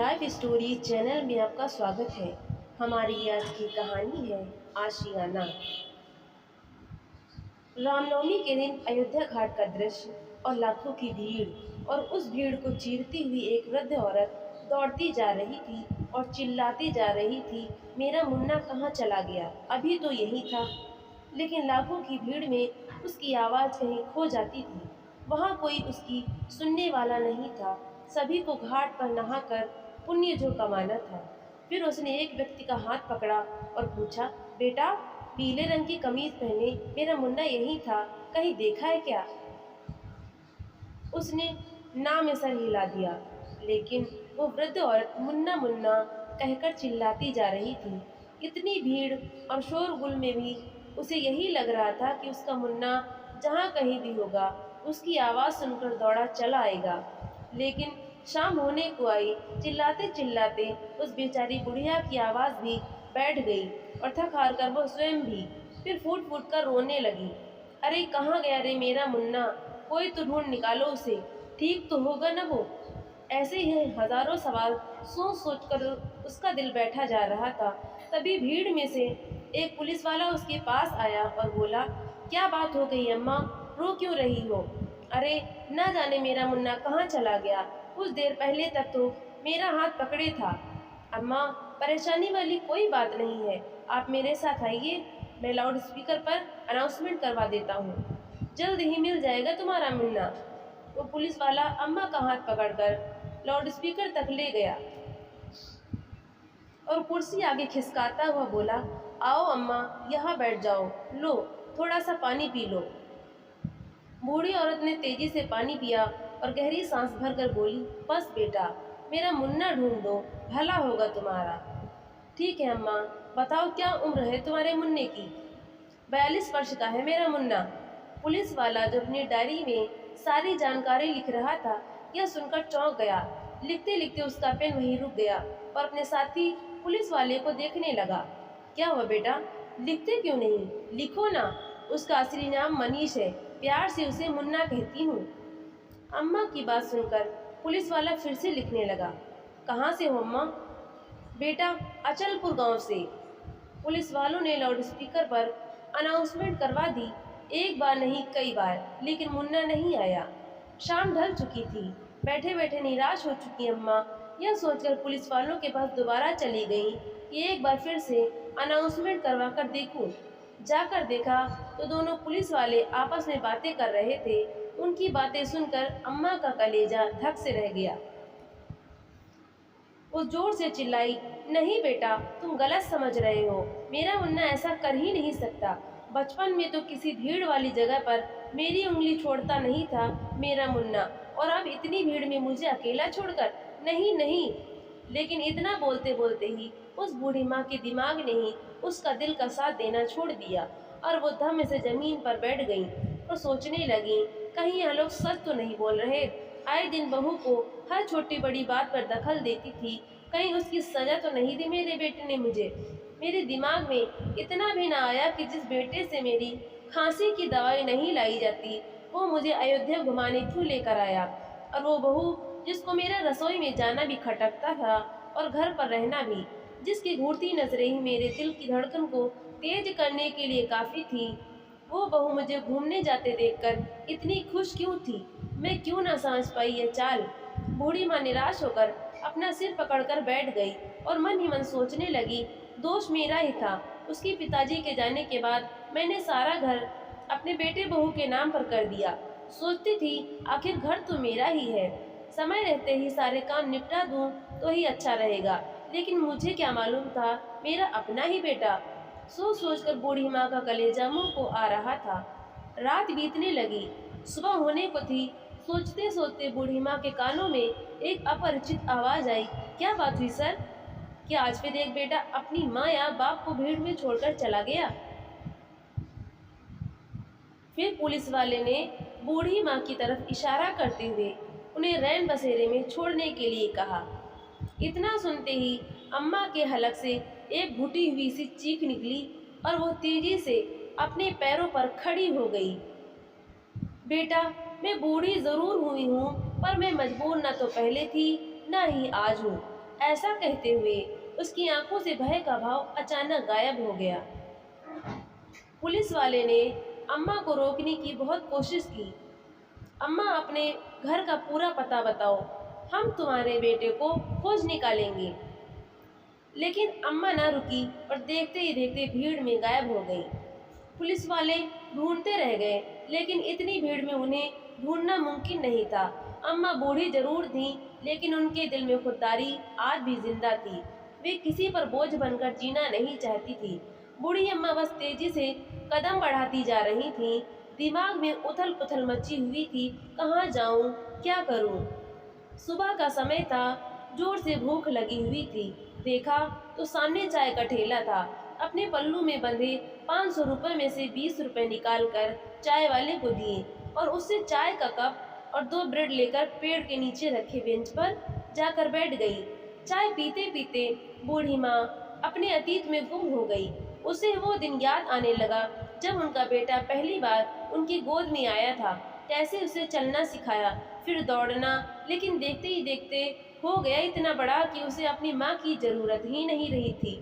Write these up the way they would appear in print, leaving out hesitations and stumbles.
Live story channel में आपका स्वागत है। हमारी आज की कहानी है आशियाना। रामनवमी के दिन अयोध्या घाट का दृश्य और लाखों की भीड़, और उस भीड़ को चीरती हुई एक वृद्ध औरत दौड़ती जा रही थी और चिल्लाती जा रही थी, मेरा मुन्ना कहाँ चला गया, अभी तो यही था। लेकिन लाखों की भीड़ में उसकी आवाज़ कहीं खो जाती थी। वहाँ कोई उसकी सुनने वाला नहीं था। सभी को घाट पर नहाकर पुण्य जो कमाना था। फिर उसने एक व्यक्ति का हाथ पकड़ा और पूछा, बेटा, पीले रंग की कमीज पहने मेरा मुन्ना यही था, कहीं देखा है क्या? उसने ना में सर हिला दिया, लेकिन वो वृद्ध औरत मुन्ना मुन्ना कहकर चिल्लाती जा रही थी। इतनी भीड़ और शोरगुल में भी उसे यही लग रहा था कि उसका मुन्ना जहाँ कहीं भी होगा, उसकी आवाज़ सुनकर दौड़ा चला आएगा। लेकिन शाम होने को आई। चिल्लाते चिल्लाते उस बेचारी बुढ़िया की आवाज़ भी बैठ गई और थक हार कर वो स्वयं भी फिर फूट फूट कर रोने लगी। अरे कहाँ गया रे मेरा मुन्ना, कोई तो ढूंढ निकालो उसे, ठीक तो होगा ना वो? ऐसे ही हजारों सवाल सोच सोच कर उसका दिल बैठा जा रहा था। तभी भीड़ में से एक पुलिस वाला उसके पास आया और बोला, क्या बात हो गई अम्मा, रो क्यों रही हो? अरे न जाने मेरा मुन्ना कहाँ चला गया, कुछ देर पहले तक तो मेरा हाथ पकड़े था। अम्मा, परेशानी वाली कोई बात नहीं है, आप मेरे साथ आइए, मैं लाउड स्पीकर पर अनाउंसमेंट करवा देता हूँ, जल्द ही मिल जाएगा तुम्हारा मुन्ना। वो पुलिस वाला अम्मा का हाथ पकड़कर लाउड स्पीकर तक ले गया और कुर्सी आगे खिसकाता हुआ बोला, आओ अम्मा, यहाँ बैठ जाओ, लो थोड़ा सा पानी पी लो। बूढ़ी औरत ने तेजी से पानी पिया और गहरी सांस भरकर बोली, बस बेटा, मेरा मुन्ना ढूंढ दो, भला होगा तुम्हारा। ठीक है अम्मा, बताओ क्या उम्र है तुम्हारे मुन्ने की? 42 वर्ष का है मेरा मुन्ना। पुलिस वाला जो अपनी डायरी में सारी जानकारी लिख रहा था, यह सुनकर चौंक गया। लिखते लिखते उसका पेन वहीं रुक गया और अपने साथी पुलिस वाले को देखने लगा। क्या हुआ बेटा, लिखते क्यों नहीं? लिखो ना, उसका असली नाम मनीष है, प्यार से उसे मुन्ना कहती हूँ। अम्मा की बात सुनकर पुलिस वाला फिर से लिखने लगा। कहाँ से हो अम्मा? बेटा, अचलपुर गांव से। पुलिस वालों ने लाउड स्पीकर पर अनाउंसमेंट करवा दी, एक बार नहीं कई बार, लेकिन मुन्ना नहीं आया। शाम ढल चुकी थी। बैठे बैठे निराश हो चुकी अम्मा यह सोचकर पुलिस वालों के पास दोबारा चली गई कि एक बार फिर से अनाउंसमेंट करवा कर देखूं। जाकर देखा तो दोनों पुलिस वाले आपस में बातें कर रहे थे। उनकी बातें सुनकर अम्मा का कलेजा धक से रह गया। वो जोर से चिल्लाई, नहीं बेटा, तुम गलत समझ रहे हो, मेरा मुन्ना ऐसा कर ही नहीं सकता। बचपन में तो किसी भीड़ वाली जगह पर मेरी उंगली छोड़ता नहीं था मेरा मुन्ना, और अब इतनी भीड़ में मुझे अकेला छोड़कर? नहीं नहीं। लेकिन इतना बोलते बोलते ही उस बूढ़ी माँ के दिमाग ने ही उसका दिल का साथ देना छोड़ दिया और वो धम्म से जमीन पर बैठ गई और सोचने लगी, कहीं यह लोग सच तो नहीं बोल रहे। आए दिन बहू को हर छोटी बड़ी बात पर दखल देती थी, कहीं उसकी सजा तो नहीं दी मेरे बेटे ने मुझे। मेरे दिमाग में इतना भी ना आया कि जिस बेटे से मेरी खांसी की दवाई नहीं लाई जाती, वो मुझे अयोध्या घुमाने क्यों लेकर आया। और वो बहू जिसको मेरा रसोई में जाना भी खटकता था और घर पर रहना भी, जिसकी घूरती नजरें ही मेरे दिल की धड़कन को तेज करने के लिए काफ़ी थी, वो बहू मुझे घूमने जाते देखकर इतनी खुश क्यों थी? मैं क्यों ना समझ पाई ये चाल। बूढ़ी माँ निराश होकर अपना सिर पकड़कर बैठ गई और मन ही मन सोचने लगी, दोष मेरा ही था। उसके पिताजी के जाने के बाद मैंने सारा घर अपने बेटे बहू के नाम पर कर दिया। सोचती थी आखिर घर तो मेरा ही है, समय रहते ही सारे काम निपटा दूं तो ही अच्छा रहेगा। लेकिन मुझे क्या मालूम था मेरा अपना ही बेटा। सोच सोचकर बूढ़ी माँ का कलेजा मुंह को आ रहा था। रात बीतने लगी, सुबह होने को थी। सोचते सोचते बूढ़ी माँ के कानों में एक अपरिचित आवाज आई, क्या बात हुई सर? क्या आज फिर एक बेटा अपनी माँ या बाप को भीड़ में छोड़कर चला गया? फिर पुलिस वाले ने बूढ़ी माँ की तरफ इशारा करते हुए उन्हें रैन बसेरे में छोड़ने के लिए कहा। इतना सुनते ही अम्मा के हलक से एक घुटी हुई सी चीख निकली और वो तेजी से अपने पैरों पर खड़ी हो गई। बेटा, मैं बूढ़ी जरूर हुई हूँ, पर मैं मजबूर न तो पहले थी न ही आज हूँ। ऐसा कहते हुए उसकी आंखों से भय का भाव अचानक गायब हो गया। पुलिस वाले ने अम्मा को रोकने की बहुत कोशिश की। अम्मा, अपने घर का पूरा पता बताओ, हम तुम्हारे बेटे को खोज निकालेंगे। लेकिन अम्मा ना रुकी और देखते ही देखते भीड़ में गायब हो गई। पुलिस वाले ढूंढते रह गए, लेकिन इतनी भीड़ में उन्हें ढूंढना मुमकिन नहीं था। अम्मा बूढ़ी जरूर थीं, लेकिन उनके दिल में खुददारी आज भी जिंदा थी। वे किसी पर बोझ बनकर जीना नहीं चाहती थी। बूढ़ी अम्मा बस तेजी से कदम बढ़ाती जा रही थीं। दिमाग में उथल पुथल मची हुई थी, कहाँ जाऊं, क्या करूं। सुबह का समय था, जोर से भूख लगी हुई थी। देखा तो सामने चाय का ठेला था। अपने पल्लू में बंधे 500 रुपये में से 20 रुपये निकालकर चाय वाले को दिए और उससे चाय का कप और 2 ब्रेड लेकर पेड़ के नीचे रखे बेंच पर जाकर बैठ गई। चाय पीते पीते बूढ़ी माँ अपने अतीत में गुम हो गई। उसे वो दिन याद आने लगा जब उनका बेटा पहली बार उनकी गोद में आया था। कैसे उसे चलना सिखाया, फिर दौड़ना, लेकिन देखते ही देखते हो गया इतना बड़ा कि उसे अपनी माँ की जरूरत ही नहीं रही थी।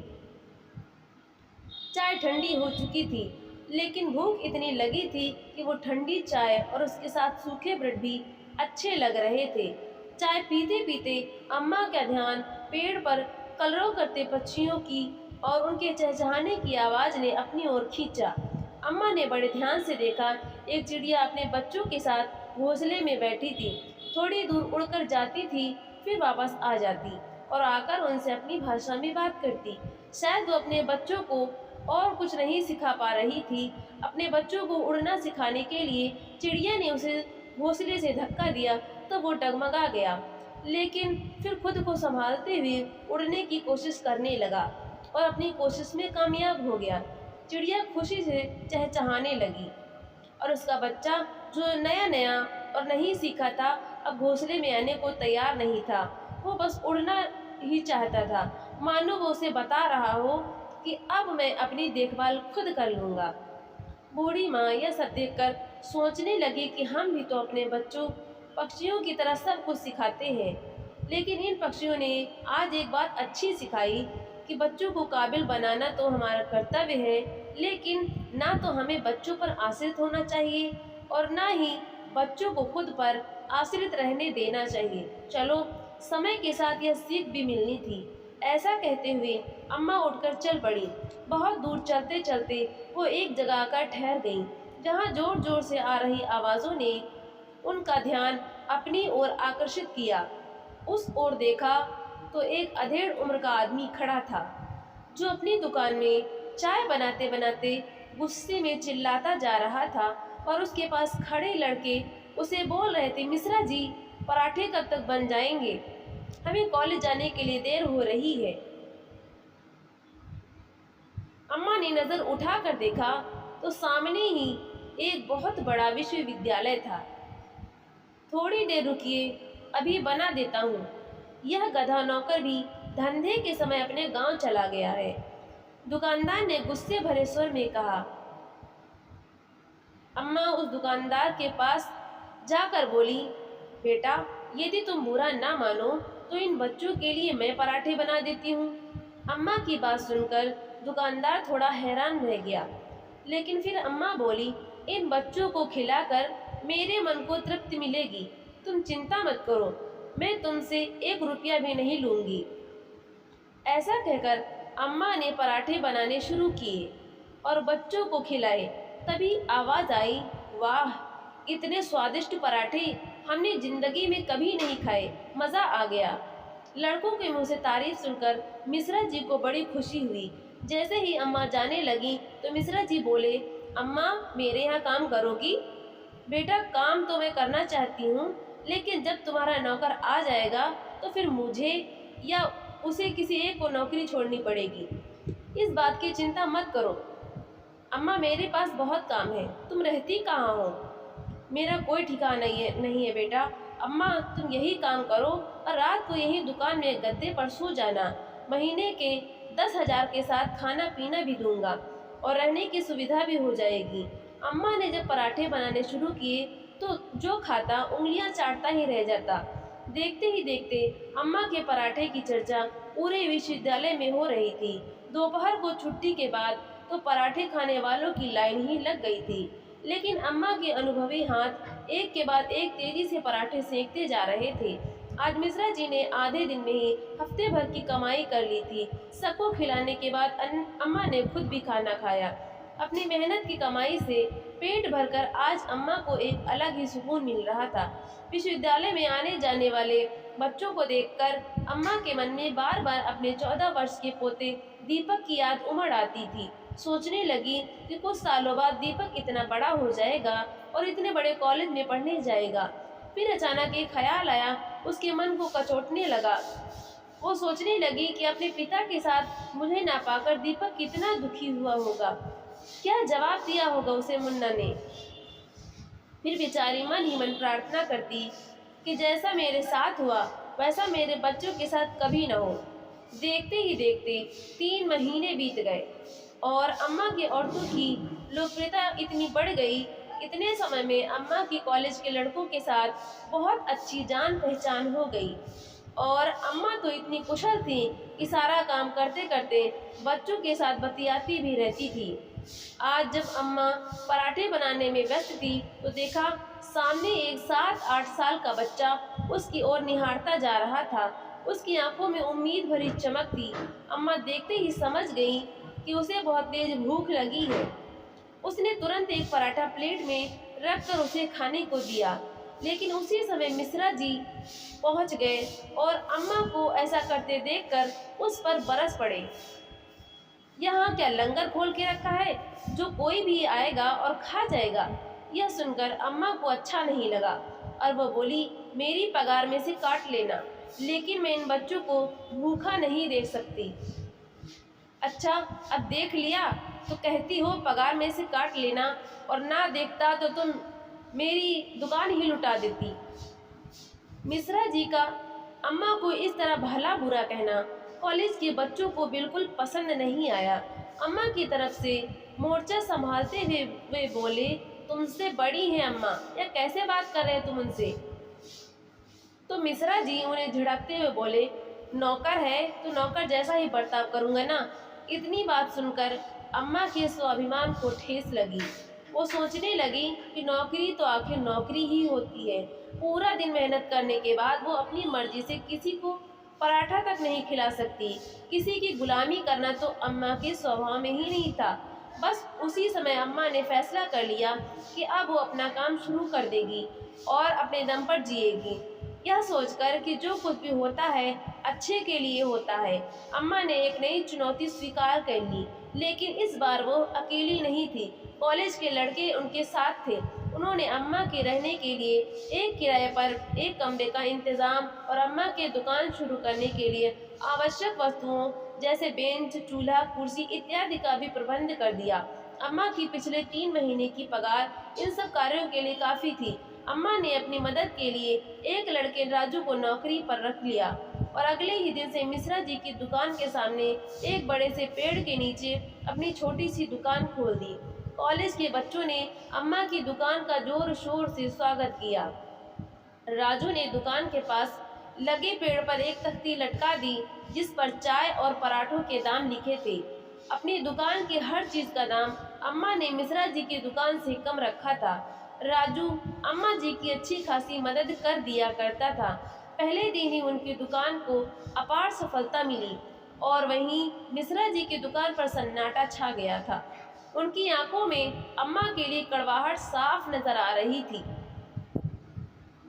चाय ठंडी हो चुकी थी, लेकिन भूख इतनी लगी थी कि वो ठंडी चाय और उसके साथ सूखे ब्रेड भी अच्छे लग रहे थे। चाय पीते पीते अम्मा का ध्यान पेड़ पर कलरव करते पक्षियों की और उनके चहचहाने की आवाज़ ने अपनी ओर खींचा। अम्मा ने बड़े ध्यान से देखा, एक चिड़िया अपने बच्चों के साथ घोंसले में बैठी थी। थोड़ी दूर उड़कर जाती थी, फिर वापस आ जाती और आकर उनसे अपनी भाषा में बात करती। शायद वो अपने बच्चों को और कुछ नहीं सिखा पा रही थी। अपने बच्चों को उड़ना सिखाने के लिए चिड़िया ने उसे घोंसले से धक्का दिया तो वो डगमगा गया, लेकिन फिर खुद को संभालते हुए उड़ने की कोशिश करने लगा और अपनी कोशिश में कामयाब हो गया। चिड़िया खुशी से चहचहाने लगी और उसका बच्चा, जो नया नया और नहीं सीखा था, अब घोंसले में आने को तैयार नहीं था। वो बस उड़ना ही चाहता था, मानो वो उसे बता रहा हो कि अब मैं अपनी देखभाल खुद कर लूँगा। बूढ़ी माँ यह सब देखकर सोचने लगी कि हम भी तो अपने बच्चों पक्षियों की तरह सब कुछ सिखाते हैं, लेकिन इन पक्षियों ने आज एक बात अच्छी सिखाई कि बच्चों को काबिल बनाना तो हमारा कर्तव्य है, लेकिन ना तो हमें बच्चों पर आश्रित होना चाहिए और ना ही बच्चों को खुद पर आश्रित रहने देना चाहिए। चलो, समय के साथ यह सीख भी मिलनी थी। ऐसा कहते हुए अम्मा उठकर चल पड़ी। बहुत दूर चलते चलते वो एक जगह आकर ठहर गईं, जहाँ जोर जोर से आ रही आवाज़ों ने उनका ध्यान अपनी ओर आकर्षित किया। उस ओर देखा तो एक अधेड़ उम्र का आदमी खड़ा था, जो अपनी दुकान में चाय बनाते बनाते गुस्से में चिल्लाता जा रहा था और उसके पास खड़े लड़के उसे बोल रहे थे, मिश्रा जी, पराठे कब तक बन जाएंगे? हमें कॉलेज जाने के लिए देर हो रही है। अम्मा ने नज़र उठाकर देखा तो सामने ही एक बहुत बड़ा विश्वविद्यालय था। थोड़ी देर रुकिए, अभी बना देता हूँ। यह गधा नौकर भी धंधे के समय अपने गांव चला गया है, दुकानदार ने गुस्से भरे स्वर में कहा। अम्मा उस दुकानदार के पास जाकर बोली, बेटा, यदि तुम बुरा ना मानो तो इन बच्चों के लिए मैं पराठे बना देती हूँ। अम्मा की बात सुनकर दुकानदार थोड़ा हैरान रह गया, लेकिन फिर अम्मा बोली, इन बच्चों को खिलाकर मेरे मन को तृप्ति मिलेगी। तुम चिंता मत करो, मैं तुमसे 1 रुपया भी नहीं लूँगी। ऐसा कहकर अम्मा ने पराठे बनाने शुरू किए और बच्चों को खिलाए। तभी आवाज़ आई, वाह, इतने स्वादिष्ट पराठे हमने जिंदगी में कभी नहीं खाए, मज़ा आ गया। लड़कों के मुंह से तारीफ सुनकर मिश्रा जी को बड़ी खुशी हुई। जैसे ही अम्मा जाने लगी तो मिश्रा जी बोले, अम्मा, मेरे यहाँ काम करोगी? बेटा, काम तो मैं करना चाहती हूँ, लेकिन जब तुम्हारा नौकर आ जाएगा तो फिर मुझे या उसे किसी एक को नौकरी छोड़नी पड़ेगी। इस बात की चिंता मत करो अम्मा, मेरे पास बहुत काम है। तुम रहती कहाँ हो? मेरा कोई ठिकाना नहीं है बेटा। अम्मा, तुम यही काम करो और रात को यही दुकान में गद्दे पर सो जाना। महीने के 10,000 के साथ खाना पीना भी दूंगा और रहने की सुविधा भी हो जाएगी। अम्मा ने जब पराठे बनाने शुरू किए तो जो खाता उंगलियां चाटता ही रह जाता। देखते ही देखते अम्मा के पराठे की चर्चा पूरे विश्वविद्यालय में हो रही थी। दोपहर को छुट्टी के बाद तो पराठे खाने वालों की लाइन ही लग गई थी। लेकिन अम्मा के अनुभवी हाथ एक के बाद एक तेजी से पराठे सेकते जा रहे थे। आज मिश्रा जी ने आधे दिन में ही हफ्ते भर की कमाई कर ली थी। सबको खिलाने के बाद अम्मा ने खुद भी खाना खाया। अपनी मेहनत की कमाई से पेट भरकर आज अम्मा को एक अलग ही सुकून मिल रहा था। विश्वविद्यालय में आने जाने वाले बच्चों को देखकर अम्मा के मन में बार बार अपने 14 वर्ष के पोते दीपक की याद उमड़ आती थी। सोचने लगी कि कुछ सालों बाद दीपक इतना बड़ा हो जाएगा और इतने बड़े कॉलेज में पढ़ने जाएगा। फिर अचानक एक ख्याल आया, उसके मन को कचोटने लगा। वो सोचने लगी कि अपने पिता के साथ मुझे ना पाकर दीपक कितना दुखी हुआ होगा। क्या जवाब दिया होगा उसे मुन्ना ने। फिर बेचारी मन ही मन प्रार्थना करती कि जैसा मेरे साथ हुआ वैसा मेरे बच्चों के साथ कभी न हो। देखते ही देखते 3 महीने बीत गए और अम्मा के औरतों की लोकप्रियता इतनी बढ़ गई। इतने समय में अम्मा की कॉलेज के लड़कों के साथ बहुत अच्छी जान पहचान हो गई और अम्मा तो इतनी कुशल थी कि सारा काम करते करते बच्चों के साथ बतियाती भी रहती थी। आज जब अम्मा पराठे बनाने में व्यस्त थी तो देखा सामने एक 7-8 साल का बच्चा उसकी ओर निहारता जा रहा था। उसकी आंखों में उम्मीद भरी चमक थी। अम्मा देखते ही समझ गई कि उसे बहुत तेज भूख लगी है। उसने तुरंत एक पराठा प्लेट में रखकर उसे खाने को दिया। लेकिन उसी समय मिश्रा जी पहुंच गए और अम्मा को ऐसा करते देखकर उस पर बरस पड़े। यहाँ क्या लंगर खोल के रखा है जो कोई भी आएगा और खा जाएगा। यह सुनकर अम्मा को अच्छा नहीं लगा और वह बोली, मेरी पगार में से काट लेना, लेकिन मैं इन बच्चों को भूखा नहीं देख सकती। अच्छा, अब देख लिया तो कहती हो पगार में से काट लेना, और ना देखता तो तुम मेरी दुकान ही लुटा देती। मिश्रा जी का अम्मा को इस तरह भला बुरा कहना कॉलेज के बच्चों को बिल्कुल पसंद नहीं आया। अम्मा की तरफ से मोर्चा संभालते हुए वे बोले, तुमसे बड़ी हैं अम्मा, या कैसे बात कर रहे तुम उनसे। तो मिश्रा जी उन्हें झिड़कते हुए बोले, नौकर है तो नौकर जैसा ही बर्ताव करूँगा ना। इतनी बात सुनकर अम्मा के स्वाभिमान को ठेस लगी। वो सोचने लगी कि नौकरी तो आखिर नौकरी ही होती है। पूरा दिन मेहनत करने के बाद वो अपनी मर्जी से किसी को पराठा तक नहीं खिला सकती। किसी की गुलामी करना तो अम्मा के स्वभाव में ही नहीं था। बस उसी समय अम्मा ने फैसला कर लिया कि अब वो अपना काम शुरू कर देगी और अपने दम पर जिएगी। यह सोचकर कि जो कुछ भी होता है अच्छे के लिए होता है, अम्मा ने एक नई चुनौती स्वीकार कर ली। लेकिन इस बार वो अकेली नहीं थी। कॉलेज के लड़के उनके साथ थे। उन्होंने अम्मा के रहने के लिए एक किराए पर एक कमरे का इंतजाम और अम्मा के दुकान शुरू करने के लिए आवश्यक वस्तुओं जैसे बेंच, चूल्हा, कुर्सी इत्यादि का भी प्रबंध कर दिया। अम्मा की पिछले 3 महीने की पगार इन सब कार्यों के लिए काफ़ी थी। अम्मा ने अपनी मदद के लिए एक लड़के राजू को नौकरी पर रख लिया और अगले ही दिन से मिश्रा जी की दुकान के सामने एक बड़े से पेड़ के नीचे अपनी छोटी सी दुकान खोल दी। कॉलेज के बच्चों ने अम्मा की दुकान का जोर शोर से स्वागत किया। राजू ने दुकान के पास लगे पेड़ पर एक तख्ती लटका दी जिस पर चाय और पराठों के दाम लिखे थे। अपनी दुकान की हर चीज़ का दाम अम्मा ने मिश्रा जी की दुकान से कम रखा था। राजू अम्मा जी की अच्छी खासी मदद कर दिया करता था। पहले दिन ही उनकी दुकान को अपार सफलता मिली और वहीं मिश्रा जी की दुकान पर सन्नाटा छा गया था। उनकी आंखों में अम्मा के लिए कड़वाहट साफ नजर आ रही थी।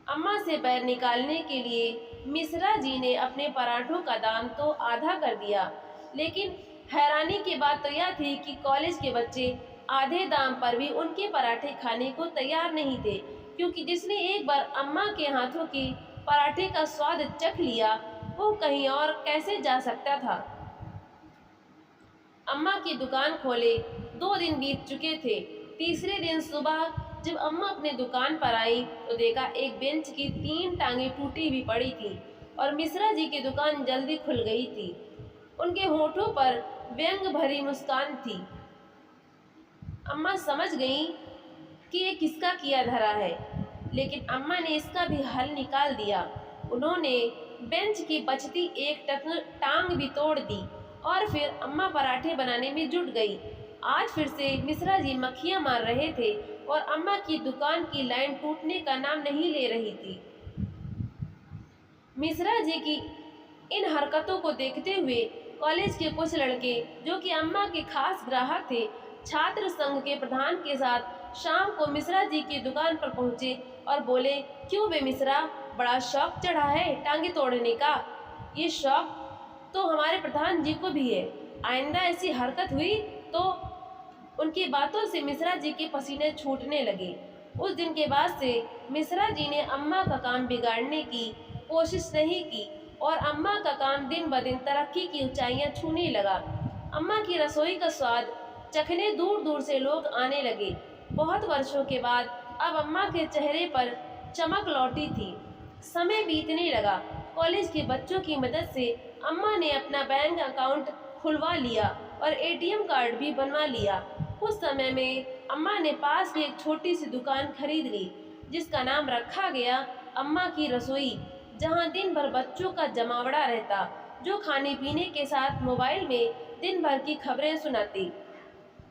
अम्मा से बैर निकालने के लिए मिश्रा जी ने अपने पराठों का दाम तो आधा कर दिया, लेकिन हैरानी की बात तो यह थी कि कॉलेज के बच्चे आधे दाम पर भी उनके पराठे खाने को तैयार नहीं थे, क्योंकि जिसने एक बार अम्मा के हाथों के पराठे का स्वाद चख लिया वो कहीं और कैसे जा सकता था। अम्मा की दुकान खोले 2 दिन बीत चुके थे। तीसरे दिन सुबह जब अम्मा अपने दुकान पर आई तो देखा एक बेंच की 3 टांगें टूटी हुई पड़ी थी और मिश्रा जी की दुकान जल्दी खुल गई थी। उनके होठों पर व्यंग भरी मुस्कान थी। अम्मा समझ गई कि ये किसका किया धरा है, लेकिन अम्मा ने इसका भी हल निकाल दिया। उन्होंने बेंच की बचती एक टांग भी तोड़ दी और फिर अम्मा पराठे बनाने में जुट गई। आज फिर से मिश्रा जी मक्खियां मार रहे थे और अम्मा की दुकान की लाइन टूटने का नाम नहीं ले रही थी। मिश्रा जी की इन हरकतों को देखते हुए कॉलेज के कुछ लड़के, जो कि अम्मा के खास ग्राहक थे, छात्र संघ के प्रधान के साथ शाम को मिश्रा जी की दुकान पर पहुंचे और बोले, क्यों बे मिश्रा, बड़ा शौक चढ़ा है टांगे तोड़ने का? ये शौक तो हमारे प्रधान जी को भी है। आइंदा ऐसी हरकत हुई तो। उनकी बातों से मिश्रा जी के पसीने छूटने लगे। उस दिन के बाद से मिश्रा जी ने अम्मा का काम बिगाड़ने की कोशिश नहीं की और अम्मा का काम दिन ब दिन तरक्की की ऊंचाइयां छूने लगा। अम्मा की रसोई का स्वाद चखने दूर दूर से लोग आने लगे। बहुत वर्षों के बाद अब अम्मा के चेहरे पर चमक लौटी थी। समय बीतने लगा। कॉलेज के बच्चों की मदद से अम्मा ने अपना बैंक अकाउंट खुलवा लिया और एटीएम कार्ड भी बनवा लिया। कुछ समय में अम्मा ने पास में एक छोटी सी दुकान खरीद ली, जिसका नाम रखा गया अम्मा की रसोई, जहां दिन भर बच्चों का जमावड़ा रहता, जो खाने पीने के साथ मोबाइल में दिन भर की खबरें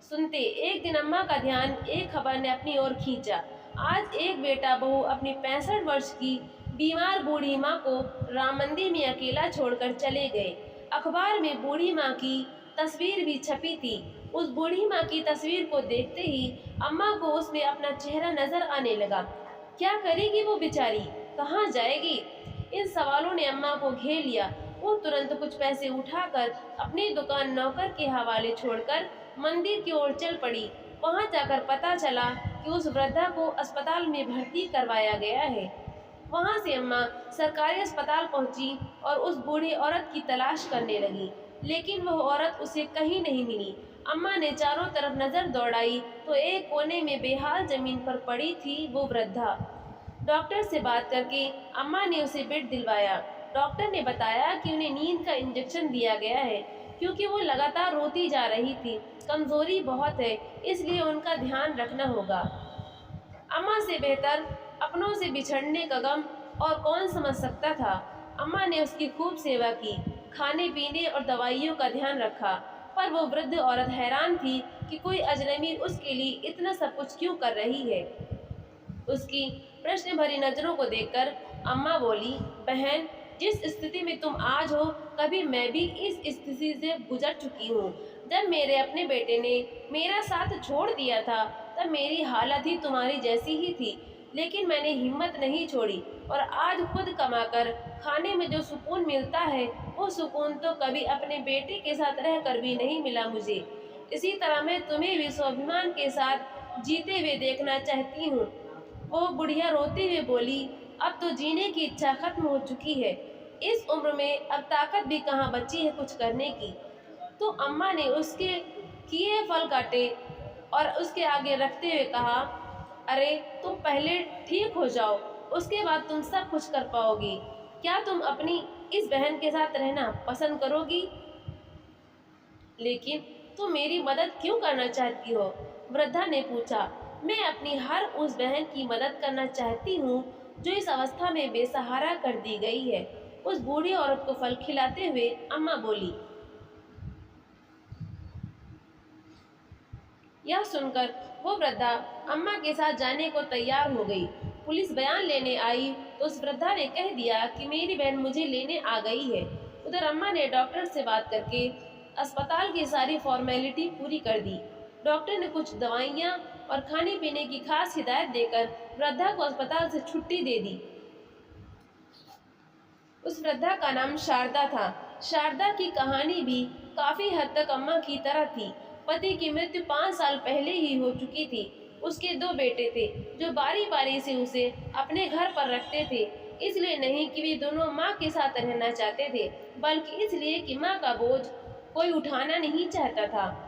सुनते एक दिन अम्मा का ध्यान एक खबर ने अपनी ओर खींचा। आज एक बेटा बहू अपनी 65 वर्ष की बीमार बूढ़ी माँ को राम मंदिर में अकेला छोड़कर चले गए। अखबार में बूढ़ी माँ की तस्वीर भी छपी थी। उस बूढ़ी माँ की तस्वीर को देखते ही अम्मा को उसमें अपना चेहरा नजर आने लगा। क्या करेगी वो बेचारी, कहाँ जाएगी? इन सवालों ने अम्मा को घेर लिया। वो तुरंत कुछ पैसे उठाकर अपनी दुकान नौकर के हवाले छोड़कर मंदिर की ओर चल पड़ी। वहां जाकर पता चला कि उस वृद्धा को अस्पताल में भर्ती करवाया गया है। वहां से अम्मा सरकारी अस्पताल पहुंची और उस बूढ़ी औरत की तलाश करने लगी, लेकिन वह औरत उसे कहीं नहीं मिली। अम्मा ने चारों तरफ नजर दौड़ाई तो एक कोने में बेहाल जमीन पर पड़ी थी वो वृद्धा। डॉक्टर से बात करके अम्मा ने उसे बेड दिलवाया। डॉक्टर ने बताया कि उन्हें नींद का इंजेक्शन दिया गया है, क्योंकि वो लगातार रोती जा रही थी। कमजोरी बहुत है, इसलिए उनका ध्यान रखना होगा। अम्मा से बेहतर अपनों से बिछड़ने का गम और कौन समझ सकता था। अम्मा ने उसकी खूब सेवा की, खाने पीने और दवाइयों का ध्यान रखा, पर वो वृद्ध औरत हैरान थी कि कोई अजनबी उसके लिए इतना सब कुछ क्यों कर रही है। उसकी प्रश्न भरी नजरों को देखकर अम्मा बोली, बहन, जिस स्थिति में तुम आज हो, कभी मैं भी इस स्थिति से गुजर चुकी हूँ। जब मेरे अपने बेटे ने मेरा साथ छोड़ दिया था, तब मेरी हालत ही तुम्हारी जैसी ही थी, लेकिन मैंने हिम्मत नहीं छोड़ी और आज खुद कमाकर खाने में जो सुकून मिलता है, वो सुकून तो कभी अपने बेटे के साथ रहकर भी नहीं मिला मुझे। इसी तरह मैं तुम्हें भी स्वाभिमान के साथ जीते हुए देखना चाहती हूँ। वो बुढ़िया रोते हुए बोली, अब तो जीने की इच्छा खत्म हो चुकी है। इस उम्र में अब ताकत भी कहाँ बची है कुछ करने की। तो अम्मा ने उसके किए फल काटे और उसके आगे रखते हुए कहा, अरे तुम पहले ठीक हो जाओ, उसके बाद तुम सब कुछ कर पाओगी। क्या तुम अपनी इस बहन के साथ रहना पसंद करोगी? लेकिन तुम मेरी मदद क्यों करना चाहती हो? वृद्धा ने पूछा। मैं अपनी हर उस बहन की मदद करना चाहती हूँ जो इस अवस्था में बेसहारा कर दी गई है। उस बूढ़ी औरत को फल खिलाते हुए अम्मा बोली। यह सुनकर वो वृद्धा अम्मा के साथ जाने को तैयार हो गई। पुलिस बयान लेने आई तो उस वृद्धा ने कह दिया कि मेरी बहन मुझे लेने आ गई है। उधर अम्मा ने डॉक्टर से बात करके अस्पताल की सारी फॉर्मेलिटी पूरी कर दी। डॉक्टर ने कुछ दवाइयाँ और खाने पीने की खास हिदायत देकर वृद्धा को अस्पताल से छुट्टी दे दी। उस वृद्धा का नाम शारदा था। शारदा की कहानी भी काफी हद तक अम्मा की तरह थी। पति की मृत्यु 5 साल पहले ही हो चुकी थी। उसके 2 बेटे थे जो बारी बारी से उसे अपने घर पर रखते थे। इसलिए नहीं कि वे दोनों माँ के साथ रहना चाहते थे, बल्कि इसलिए कि माँ का बोझ कोई उठाना नहीं चाहता था।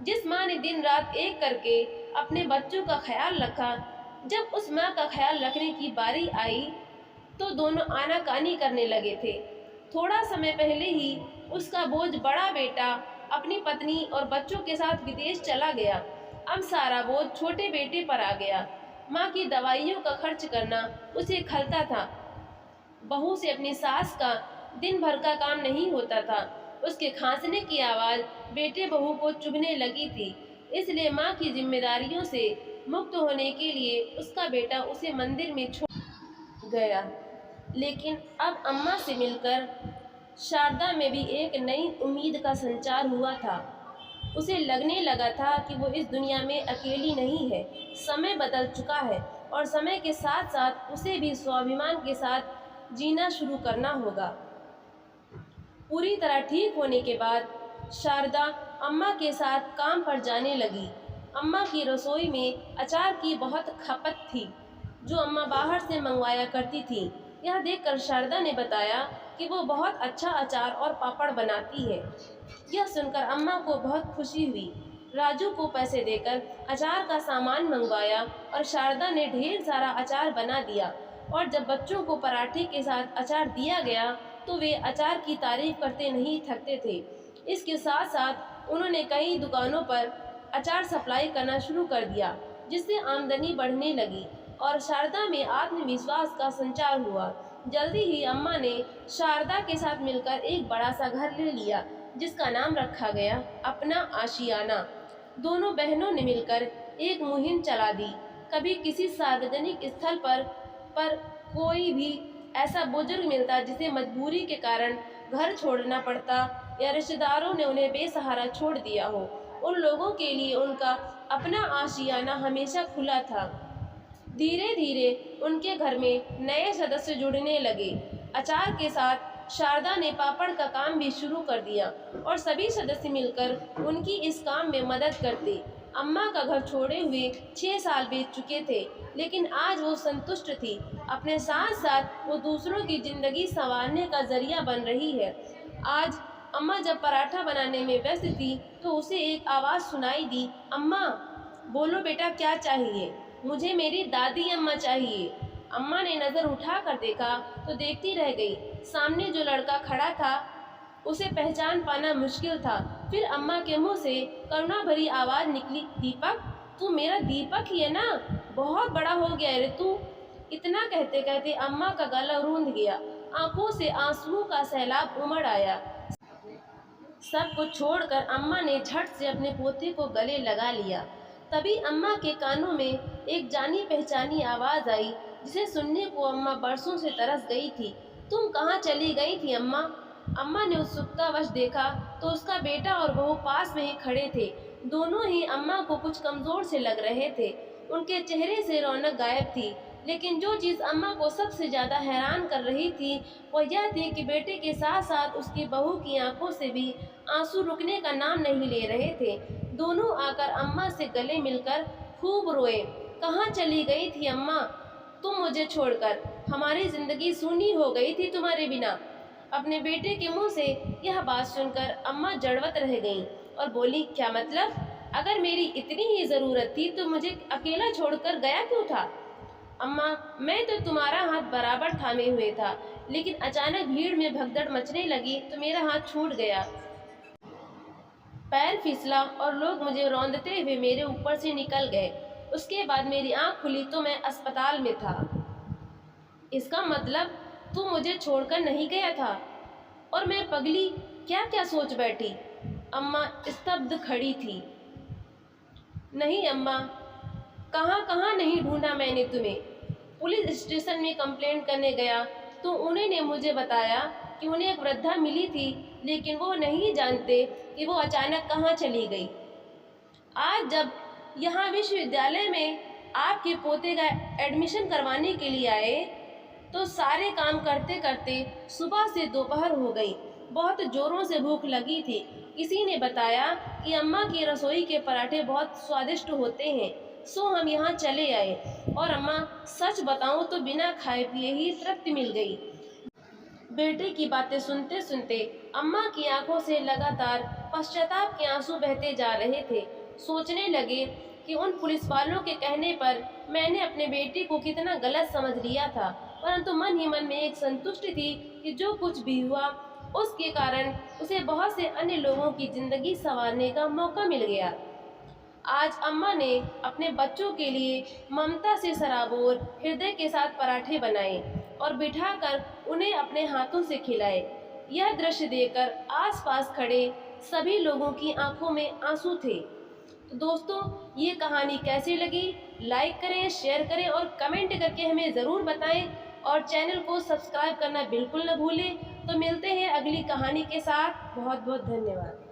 जिस माँ ने दिन रात एक करके अपने बच्चों का ख्याल रखा, जब उस माँ का ख्याल रखने की बारी आई तो दोनों आनाकानी करने लगे थे। थोड़ा समय पहले ही उसका बोझ बड़ा बेटा अपनी पत्नी और बच्चों के साथ विदेश चला गया। अब सारा बोझ छोटे बेटे पर आ गया। माँ की दवाइयों का खर्च करना उसे खलता था। बहू से अपनी सास का दिन भर का काम नहीं होता था। उसके खांसने की आवाज़ बेटे बहू को चुभने लगी थी। इसलिए माँ की जिम्मेदारियों से मुक्त होने के लिए उसका बेटा उसे मंदिर में छोड़ गया। लेकिन अब अम्मा से मिलकर शारदा में भी एक नई उम्मीद का संचार हुआ था। उसे लगने लगा था कि वो इस दुनिया में अकेली नहीं है। समय बदल चुका है और समय के साथ साथ उसे भी स्वाभिमान के साथ जीना शुरू करना होगा। पूरी तरह ठीक होने के बाद शारदा अम्मा के साथ काम पर जाने लगी। अम्मा की रसोई में अचार की बहुत खपत थी, जो अम्मा बाहर से मंगवाया करती थी। यह देखकर शारदा ने बताया कि वो बहुत अच्छा अचार और पापड़ बनाती है। यह सुनकर अम्मा को बहुत खुशी हुई। राजू को पैसे देकर अचार का सामान मंगवाया और शारदा ने ढेर सारा अचार बना दिया। और जब बच्चों को पराठे के साथ अचार दिया गया तो वे अचार की तारीफ करते नहीं थकते थे। इसके साथ साथ उन्होंने कई दुकानों पर अचार सप्लाई करना शुरू कर दिया, जिससे आमदनी बढ़ने लगी और शारदा में आत्मविश्वास का संचार हुआ। जल्दी ही अम्मा ने शारदा के साथ मिलकर एक बड़ा सा घर ले लिया, जिसका नाम रखा गया अपना आशियाना। दोनों बहनों ने मिलकर एक मुहिम चला दी। कभी किसी सार्वजनिक स्थल पर कोई भी ऐसा बुजुर्ग मिलता जिसे मजबूरी के कारण घर छोड़ना पड़ता या रिश्तेदारों ने उन्हें बेसहारा छोड़ दिया हो, उन लोगों के लिए उनका अपना आशियाना हमेशा खुला था। धीरे धीरे उनके घर में नए सदस्य जुड़ने लगे। अचार के साथ शारदा ने पापड़ का काम भी शुरू कर दिया और सभी सदस्य मिलकर उनकी इस काम में मदद करते। अम्मा का घर छोड़े हुए 6 साल बीत चुके थे, लेकिन आज वो संतुष्ट थी। अपने साथ साथ वो दूसरों की जिंदगी संवारने का जरिया बन रही है। आज अम्मा जब पराठा बनाने में व्यस्त थी तो उसे एक आवाज़ सुनाई दी, अम्मा बोलो बेटा, क्या चाहिए? मुझे मेरी दादी अम्मा चाहिए। अम्मा ने नज़र उठा कर देखा तो देखती रह गई। सामने जो लड़का खड़ा था उसे पहचान पाना मुश्किल था। फिर अम्मा के मुंह से करुणा भरी आवाज़ निकली, दीपक, तू मेरा दीपक ही है ना? बहुत बड़ा हो गया रे तू। इतना कहते कहते अम्मा का गला रूंध गया। आंखों से आंसुओं का सैलाब उमड़ आया। सब कुछ छोड़कर अम्मा ने झट से अपने पोते को गले लगा लिया। तभी अम्मा के कानों में एक जानी पहचानी आवाज़ आई, जिसे सुनने को अम्मा बरसों से तरस गई थी। तुम कहाँ चली गई थी अम्मा? अम्मा ने उत्सुकतावश देखा तो उसका बेटा और बहू पास में ही खड़े थे। दोनों ही अम्मा को कुछ कमज़ोर से लग रहे थे। उनके चेहरे से रौनक गायब थी। लेकिन जो चीज़ अम्मा को सबसे ज़्यादा हैरान कर रही थी वह यह थी कि बेटे के साथ साथ उसकी बहू की आंखों से भी आंसू रुकने का नाम नहीं ले रहे थे। दोनों आकर अम्मा से गले मिलकर खूब रोए। कहाँ चली गई थी अम्मा? तुम मुझे छोड़कर, हमारी ज़िंदगी सूनी हो गई थी तुम्हारे बिना। अपने बेटे के मुंह से यह बात सुनकर अम्मा जड़वत रह गईं और बोली, क्या मतलब? अगर मेरी इतनी ही ज़रूरत थी तो मुझे अकेला छोड़कर गया क्यों था? अम्मा, मैं तो तुम्हारा हाथ बराबर थामे हुए था, लेकिन अचानक भीड़ में भगदड़ मचने लगी तो मेरा हाथ छूट गया। पैर फिसला और लोग मुझे रौंदते हुए मेरे ऊपर से निकल गए। उसके बाद मेरी आंख खुली तो मैं अस्पताल में था। इसका मतलब तू मुझे छोड़कर नहीं गया था? और मैं पगली क्या क्या सोच बैठी। अम्मा स्तब्ध खड़ी थी। नहीं अम्मा, कहाँ कहाँ नहीं ढूंढा मैंने तुम्हें। पुलिस स्टेशन में कंप्लेंट करने गया तो उन्होंने मुझे बताया कि उन्हें एक वृद्धा मिली थी, लेकिन वो नहीं जानते कि वो अचानक कहाँ चली गई। आज जब यहाँ विश्वविद्यालय में आपके पोते का एडमिशन करवाने के लिए आए तो सारे काम करते करते सुबह से दोपहर हो गई। बहुत ज़ोरों से भूख लगी थी। किसी ने बताया कि अम्मा की रसोई के पराठे बहुत स्वादिष्ट होते हैं, सो हम यहाँ चले आए। और अम्मा, सच बताऊँ तो बिना खाए पिए ही तृप्ति मिल गई। बेटे की बातें सुनते सुनते अम्मा की आंखों से लगातार पश्चाताप के आंसू बहते जा रहे थे। सोचने लगे कि उन पुलिस वालों के कहने पर मैंने अपने बेटे को कितना गलत समझ लिया था, परंतु मन ही मन में एक संतुष्टि थी कि जो कुछ भी हुआ उसके कारण उसे बहुत से अन्य लोगों की ज़िंदगी संवारने का मौका मिल गया। आज अम्मा ने अपने बच्चों के लिए ममता से सराबोर हृदय के साथ पराठे बनाए और बिठाकर उन्हें अपने हाथों से खिलाए। यह दृश्य देखकर आसपास खड़े सभी लोगों की आंखों में आंसू थे। तो दोस्तों, ये कहानी कैसी लगी? लाइक करें, शेयर करें और कमेंट करके हमें ज़रूर बताएं और चैनल को सब्सक्राइब करना बिल्कुल न भूलें। तो मिलते हैं अगली कहानी के साथ। बहुत बहुत धन्यवाद।